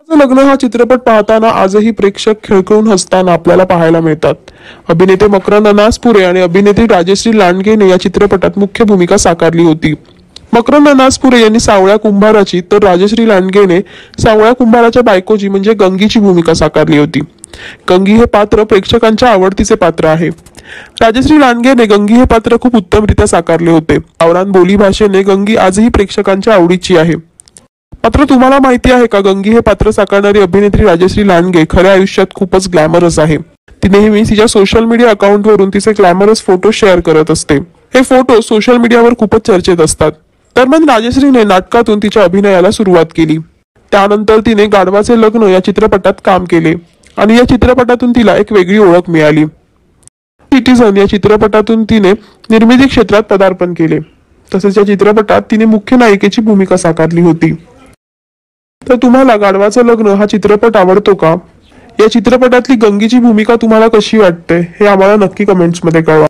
माझं लग्न हा चित्रपट पाहताना आजही प्रेक्षक खिळखिळून हसताना आपल्याला पाहायला मिळतात. अभिनेते मकरंद अनासपुरे आणि अभिनेत्री राजश्री लांडगेने या चित्रपटात मुख्य भूमिका साकारली होती. मकरंद अनासपुरे यांनी सावळ्या कुंभाराची तर राजश्री लांडगेने सावळ्या कुंभाराच्या बायकोची म्हणजे गंगीची भूमिका साकारली होती. गंगी हे पात्र प्रेक्षकांच्या आवडतीचे पात्र आहे. राजश्री लांडगेने गंगी हे पात्र खूप उत्तमरित्या साकारले होते. गावरान बोली भाषेने गंगी आजही प्रेक्षकांच्या आवडीची आहे. मात्र तुम्हाला माहिती आहे का, गंगी हे पात्र साकारणारी अभिनेत्री राजश्री लांडगे खऱ्या आयुष्यात खूपच ग्लॅमरस आहे. ती नेहमी तिच्या सोशल मीडिया अकाउंटवरून तिचे ग्लॅमरस फोटो शेअर करत असते. हे फोटो सोशल मीडियावर खूपच चर्चेत असतात. दरम्यान राजश्रीने नाटकातून तिच्या अभिनयाला सुरुवात केली. त्यानंतर तिने गाढवाचे लग्न या चित्रपटात काम केले आणि या चित्रपटातून तिला एक वेगळी ओळख मिळाली. सिटीझन या चित्रपटातून तिने निर्मिती क्षेत्रात पदार्पण केले. तसेच या चित्रपटात तिने मुख्य नायिकेची भूमिका साकारली होती. तर तुम्हाला गाढवाचं लग्न हा चित्रपट आवडतो का? या चित्रपटातली गंगीची भूमिका तुम्हाला कशी वाटते हे आम्हाला नक्की कमेंट्समध्ये कळवा.